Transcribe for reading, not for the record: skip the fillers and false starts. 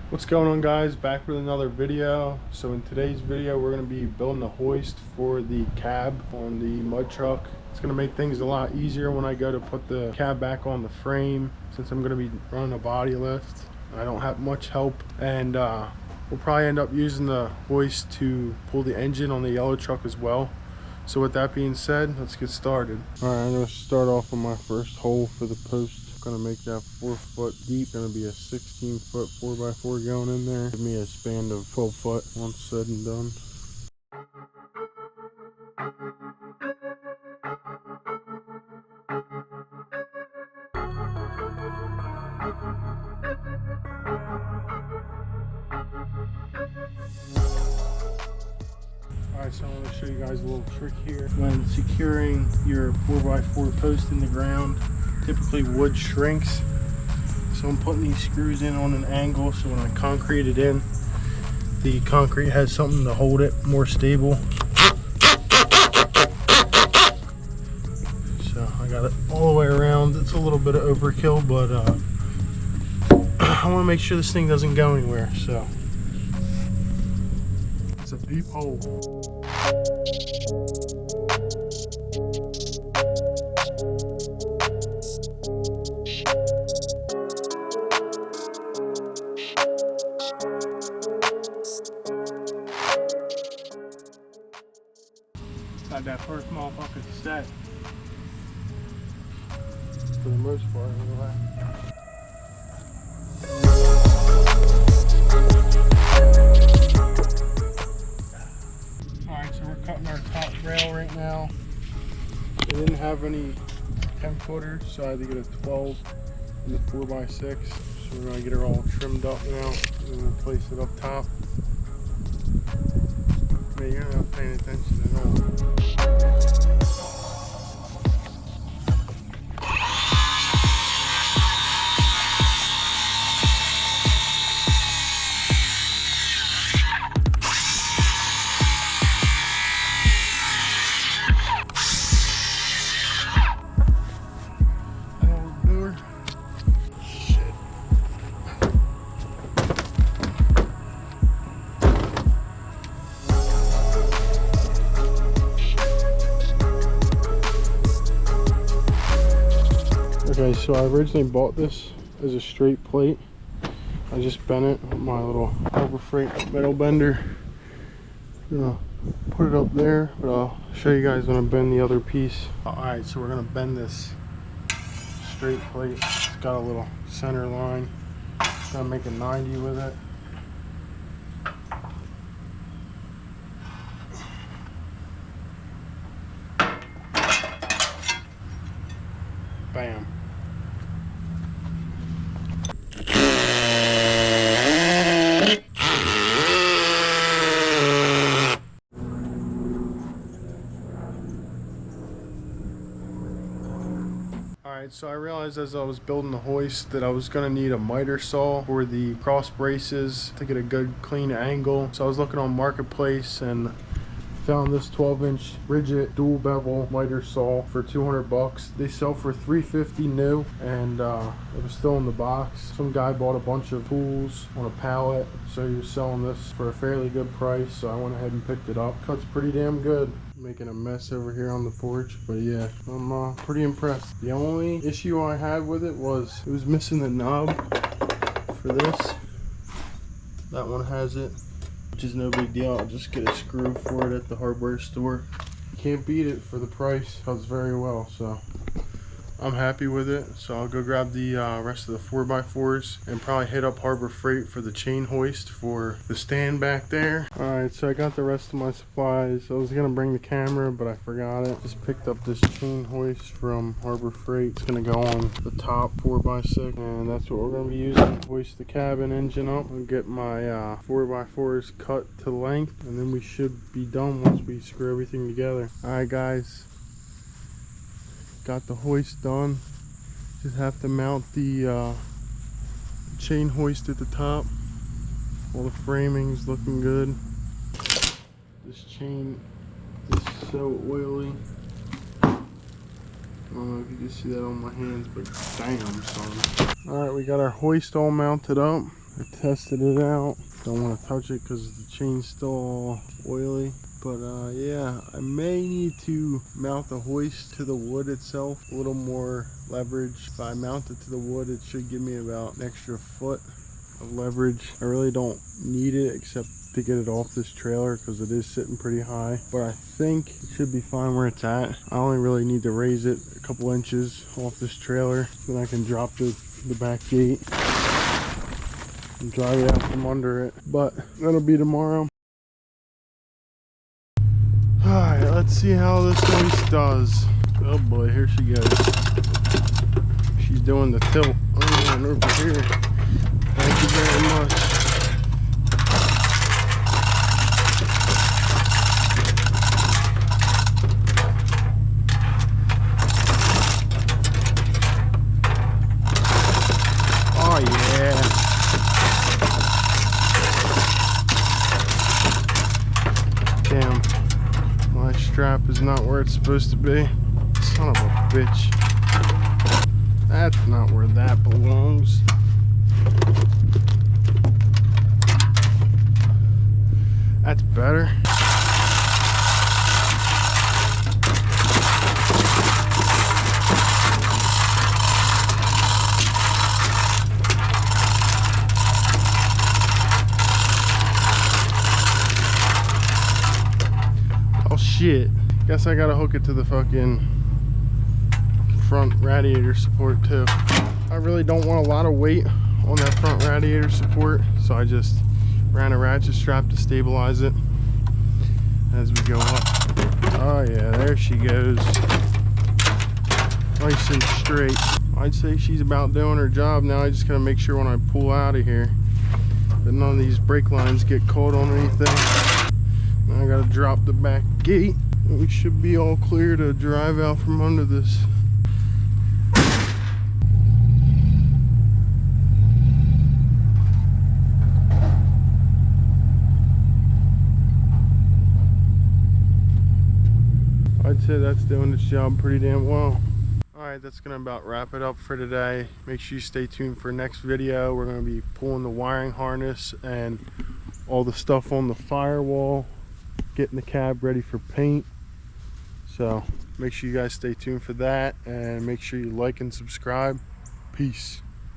What's going on, guys? Back with another video. So in today's video we're going to be building a hoist for the cab on the mud truck. It's going to make things a lot easier when I go to put the cab back on the frame, since I'm going to be running a body lift. I don't have much help, and we'll probably end up using the hoist to pull the engine on the yellow truck as well. So with that being said, let's get started. Alright, I'm going to start off with my first hole for the post. Gonna make that 4 foot deep. Gonna be a 16 foot 4x4 going in there. Give me a span of 12 foot once said and done. Alright, so I'm going to show you guys a little trick here. When securing your 4x4 post in the ground, typically wood shrinks. So I'm putting these screws in on an angle, so when I concrete it in, the concrete has something to hold it more stable. So I got it all the way around. It's a little bit of overkill, but I want to make sure this thing doesn't go anywhere. So it's a deep hole. Got that first motherfucker set. For the most part, anyway. Alright, so we're cutting our top rail right now. We didn't have any 10 footers, so I had to get a 12 and a 4x6. So we're gonna get her all trimmed up now and then place it up top. Man, you're not paying attention at all. Okay, so I originally bought this as a straight plate. I just bent it with my little Harbor Freight metal bender. I'm gonna put it up there, but I'll show you guys when I bend the other piece. Alright, so we're gonna bend this straight plate. It's got a little center line. Gonna make a 90 with it. Bam. Alright, so I realized as I was building the hoist that I was going to need a miter saw for the cross braces to get a good clean angle. So I was looking on Marketplace and found this 12-inch rigid dual bevel miter saw for 200 bucks. They sell for $350 new, and it was still in the box. Some guy bought a bunch of tools on a pallet, so he was selling this for a fairly good price, so I went ahead and picked it up. Cuts pretty damn good. Making a mess over here on the porch, but yeah, I'm pretty impressed. The only issue I had with it was missing the knob for this. That one has it, which is no big deal. I'll just get a screw for it at the hardware store. You can't beat it for the price. Does very well, so I'm happy with it. So I'll go grab the rest of the 4x4s and probably hit up Harbor Freight for the chain hoist for the stand back there. Alright, so I got the rest of my supplies. I was gonna bring the camera, but I forgot it. Just picked up this chain hoist from Harbor Freight. It's gonna go on the top 4x6, and that's what we're gonna be using to hoist the cabin engine up. I'll get my 4x4s cut to length, and then we should be done once we screw everything together. Alright guys, got the hoist done. Just have to mount the chain hoist at the top. All the framing's looking good. This chain is so oily. I don't know if you can see that on my hands, but damn son. Alright, we got our hoist all mounted up. I tested it out. Don't want to touch it because the chain's still all oily. But yeah, I may need to mount the hoist to the wood itself. A little more leverage. If I mount it to the wood, it should give me about an extra foot of leverage. I really don't need it except to get it off this trailer because it is sitting pretty high. But I think it should be fine where it's at. I only really need to raise it a couple inches off this trailer. Then I can drop the back gate and drive it out from under it. But that'll be tomorrow. Alright, let's see how this hoist does. Oh boy, here she goes. She's doing the tilt. Oh, and over here. Thank you very much. Oh yeah. Damn. My strap is not where it's supposed to be. Son of a bitch. That's not where that belongs. That's better. Oh shit. Guess I gotta hook it to the fucking front radiator support too. I really don't want a lot of weight on that front radiator support, so I just ran a ratchet strap to stabilize it as we go up. Oh yeah, there she goes. Nice and straight. I'd say she's about doing her job now. I just gotta make sure when I pull out of here that none of these brake lines get caught on anything. Now I gotta drop the back gate. We should be all clear to drive out from under this. I'd say that's doing its job pretty damn well. Alright, that's gonna about wrap it up for today. Make sure you stay tuned for next video. We're gonna be pulling the wiring harness and all the stuff on the firewall, getting the cab ready for paint. So make sure you guys stay tuned for that, and make sure you like and subscribe. Peace.